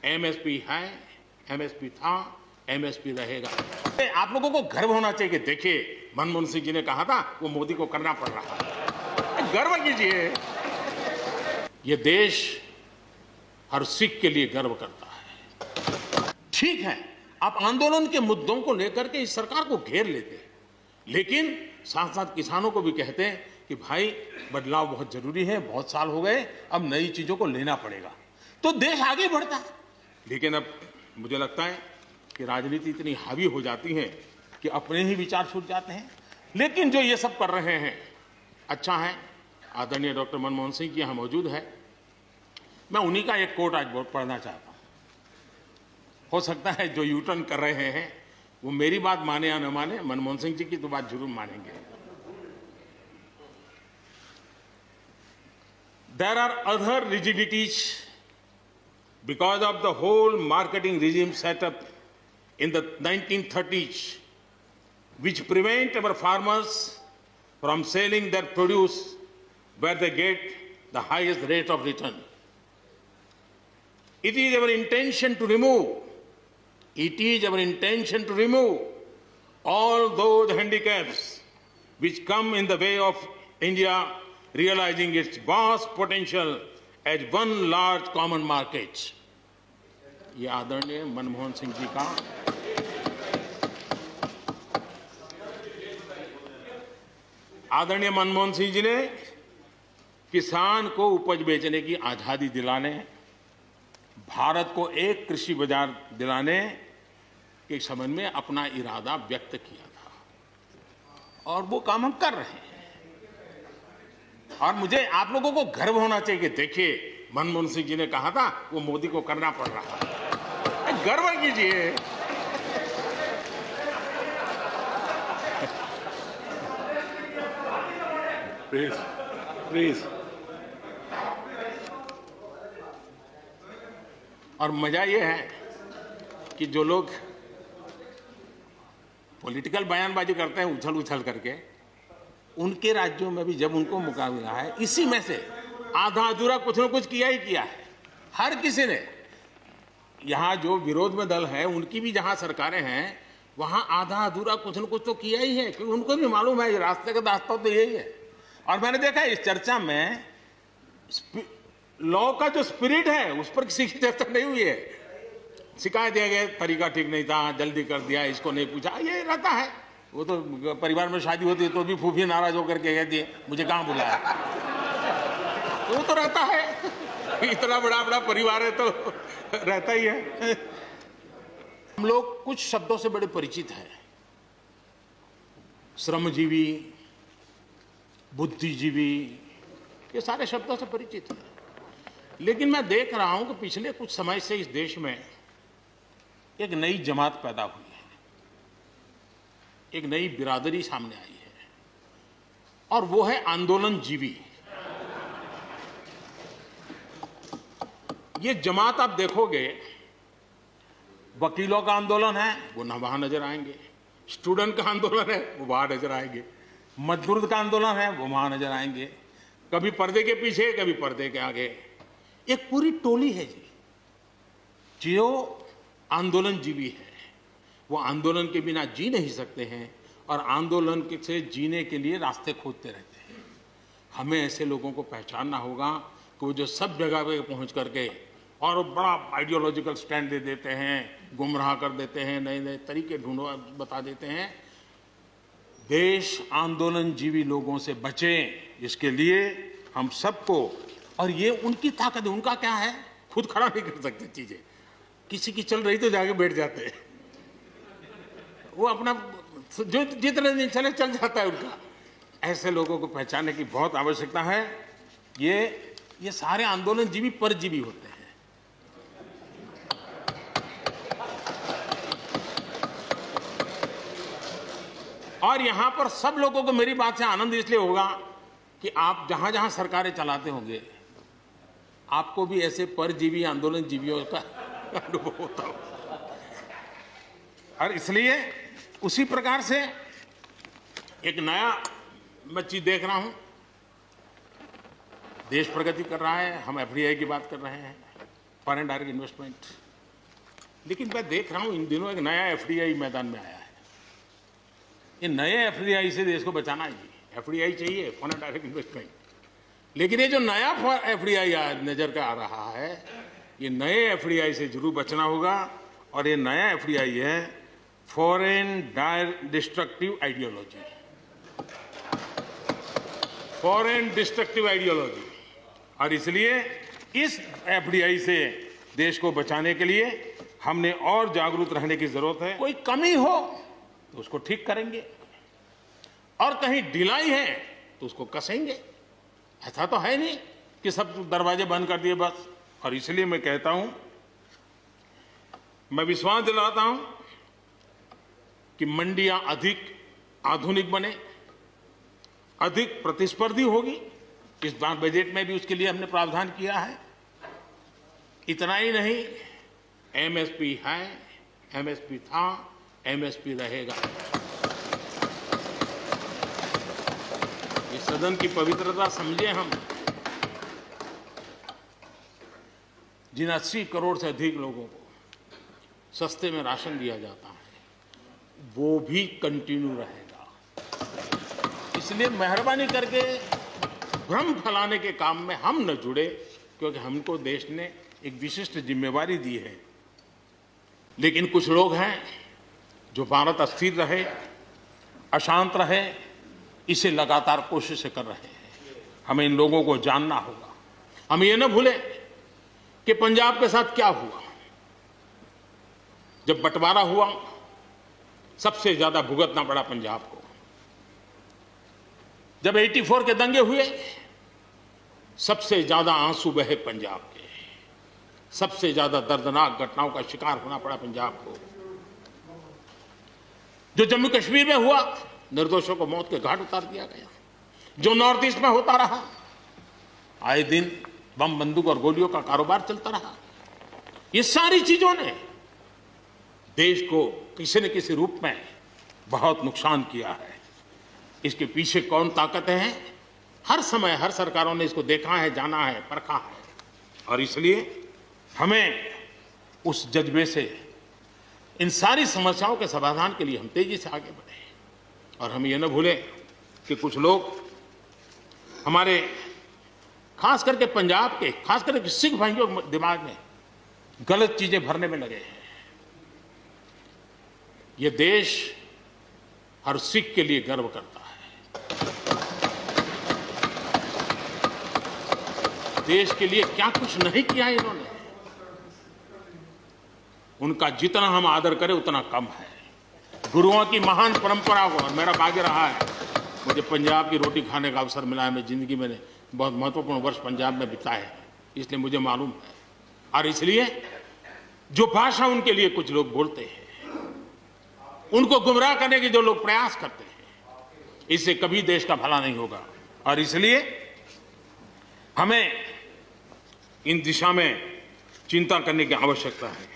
MSP है, MSP था, MSP रहेगा। आप लोगों को गर्व होना चाहिए कि देखिए मनमोहन सिंह जी ने कहा था वो मोदी को करना पड़ रहा है। गर्व कीजिए। ये देश हर सिख के लिए गर्व करता है। ठीक है, आप आंदोलन के मुद्दों को लेकर के इस सरकार को घेर लेते हैं, लेकिन साथ साथ किसानों को भी कहते हैं कि भाई बदलाव बहुत जरूरी है, बहुत साल हो गए, अब नई चीजों को लेना पड़ेगा, तो देश आगे बढ़ता है। लेकिन अब मुझे लगता है कि राजनीति इतनी हावी हो जाती है कि अपने ही विचार छूट जाते हैं। लेकिन जो ये सब कर रहे हैं अच्छा है। आदरणीय डॉक्टर मनमोहन सिंह जी यहाँ मौजूद है। मैं उन्हीं का एक कोट आज पढ़ना चाहता हूँ। हो सकता है जो यू टर्न कर रहे हैं वो मेरी बात माने या न माने, मनमोहन सिंह जी की तो बात जरूर मानेंगे। There are other rigidities because of the whole marketing regime set up in the 1930s, which prevent our farmers from selling their produce where they get the highest rate of return. It is our intention to remove all those handicaps which come in the way of India realizing its vast potential as one large common market. ये आदरणीय मनमोहन सिंह जी का आदरणीय मनमोहन सिंह जी ने किसान को उपज बेचने की आजादी दिलाने, भारत को एक कृषि बाजार दिलाने के संबंध में अपना इरादा व्यक्त किया था और वो काम हम कर रहे हैं। और मुझे आप लोगों को गर्व होना चाहिए कि देखिए मनमोहन सिंह जी ने कहा था वो मोदी को करना पड़ रहा है। गर्व कीजिए। प्लीज। और मजा ये है कि जो लोग पॉलिटिकल बयानबाजी करते हैं उछल उछल करके, उनके राज्यों में भी जब उनको मौका मिला है, इसी में से आधा अधूरा कुछ न कुछ किया ही किया है। हर किसी ने, यहां जो विरोध में दल है उनकी भी जहां सरकारें हैं वहां आधा अधूरा कुछ न कुछ तो किया ही है, क्योंकि उनको भी मालूम है रास्ते का रास्ता तो यही है। और मैंने देखा इस चर्चा में लॉ का जो स्पिरिट है उस पर किसी की चर्चा नहीं हुई है। शिकायत दिया गया तरीका ठीक नहीं था, जल्दी कर दिया, इसको नहीं पूछा, ये रहता है। वो तो परिवार में शादी होती है तो भी फूफी नाराज होकर के कहती है मुझे कहां बुलाया। वो तो रहता है, इतना बड़ा परिवार है तो रहता ही है। हम लोग कुछ शब्दों से बड़े परिचित हैं, श्रमजीवी, बुद्धिजीवी, ये सारे शब्दों से परिचित हैं। लेकिन मैं देख रहा हूं कि पिछले कुछ समय से इस देश में एक नई जमात पैदा हुई है, एक नई बिरादरी सामने आई है, और वो है आंदोलनजीवी। ये जमात आप देखोगे, वकीलों का आंदोलन है वो न वहां नजर आएंगे, स्टूडेंट का आंदोलन है वो वहां नजर आएंगे, मजदूर का आंदोलन है वो वहां नजर आएंगे, कभी पर्दे के पीछे कभी पर्दे के आगे। एक पूरी टोली है जी जो आंदोलनजीवी है। वो आंदोलन के बिना जी नहीं सकते हैं और आंदोलन से जीने के लिए रास्ते खोजते रहते हैं। हमें ऐसे लोगों को पहचानना होगा कि वो जो सब जगह पे पहुंच करके और बड़ा आइडियोलॉजिकल स्टैंड दे देते हैं, गुमराह कर देते हैं, नए नए तरीके ढूंढो बता देते हैं। देश आंदोलनजीवी लोगों से बचे, इसके लिए हम सबको, और ये उनकी ताकत है। उनका क्या है, खुद खड़ा नहीं कर सकते चीजें, किसी की चल रही तो जाके बैठ जाते हैं, वो अपना जो जितने दिन चले चल जाता है उनका। ऐसे लोगों को पहचानने की बहुत आवश्यकता है। ये सारे आंदोलनजीवी परजीवी होते हैं। और यहां पर सब लोगों को मेरी बात से आनंद इसलिए होगा कि आप जहां जहां सरकारें चलाते होंगे आपको भी ऐसे परजीवी आंदोलनजीवियों का अनुभव होता हो। और इसलिए उसी प्रकार से एक नया मैं चीज देख रहा हूं, देश प्रगति कर रहा है। हम एफडीआई की बात कर रहे हैं, फॉरेन डायरेक्ट इन्वेस्टमेंट, लेकिन मैं देख रहा हूं इन दिनों एक नया एफडीआई मैदान में आया है। ये नए एफडीआई से देश को बचाना है जी। एफडीआई चाहिए, फॉरेन डायरेक्ट इन्वेस्टमेंट, लेकिन ये जो नया एफडीआई नजर का आ रहा है, ये नए एफडीआई से जरूर बचना होगा। और ये नया एफडीआई है foreign destructive ideology, foreign destructive ideology. और इसलिए इस एफडीआई से देश को बचाने के लिए हमने और जागरूक रहने की जरूरत है। कोई कमी हो तो उसको ठीक करेंगे, और कहीं ढिलाई है तो उसको कसेंगे। ऐसा तो है नहीं कि सब दरवाजे बंद कर दिए बस। और इसलिए मैं कहता हूं, मैं विश्वास दिलाता हूं कि मंडियां अधिक आधुनिक बने, अधिक प्रतिस्पर्धी होगी। इस बार बजट में भी उसके लिए हमने प्रावधान किया है। इतना ही नहीं, एमएसपी है, एमएसपी था, एमएसपी रहेगा। इस सदन की पवित्रता समझे हम। जिन 80 करोड़ से अधिक लोगों को सस्ते में राशन दिया जाता है, वो भी कंटिन्यू रहेगा। इसलिए मेहरबानी करके भ्रम फैलाने के काम में हम न जुड़े, क्योंकि हमको देश ने एक विशिष्ट जिम्मेवारी दी है। लेकिन कुछ लोग हैं जो भारत अस्थिर रहे, अशांत रहे, इसे लगातार कोशिशें कर रहे हैं। हमें इन लोगों को जानना होगा। हम ये न भूलें कि पंजाब के साथ क्या हुआ। जब बंटवारा हुआ, सबसे ज्यादा भुगतना पड़ा पंजाब को। जब 84 के दंगे हुए, सबसे ज्यादा आंसू बहे पंजाब के, सबसे ज्यादा दर्दनाक घटनाओं का शिकार होना पड़ा पंजाब को। जो जम्मू कश्मीर में हुआ, निर्दोषों को मौत के घाट उतार दिया गया। जो नॉर्थ ईस्ट में होता रहा, आए दिन बम बंदूक और गोलियों का कारोबार चलता रहा। ये सारी चीजों ने देश को किसी न किसी रूप में बहुत नुकसान किया है। इसके पीछे कौन ताकतें हैं, हर समय हर सरकारों ने इसको देखा है, जाना है, परखा है। और इसलिए हमें उस जज्बे से इन सारी समस्याओं के समाधान के लिए हम तेजी से आगे बढ़े। और हम ये न भूलें कि कुछ लोग हमारे, खास करके पंजाब के, खास करके सिख भाइयों के दिमाग में गलत चीजें भरने में लगे हैं। ये देश हर सिख के लिए गर्व करता है। देश के लिए क्या कुछ नहीं किया इन्होंने। उनका जितना हम आदर करें उतना कम है। गुरुओं की महान परंपरा को, और मेरा भाग्य रहा है मुझे पंजाब की रोटी खाने का अवसर मिला है। मैं जिंदगी में बहुत महत्वपूर्ण वर्ष पंजाब में बिताए हैं, इसलिए मुझे मालूम है। और इसलिए जो भाषा उनके लिए कुछ लोग बोलते हैं, उनको गुमराह करने के जो लोग प्रयास करते हैं, इससे कभी देश का भला नहीं होगा। और इसलिए हमें इन दिशा में चिंता करने की आवश्यकता है।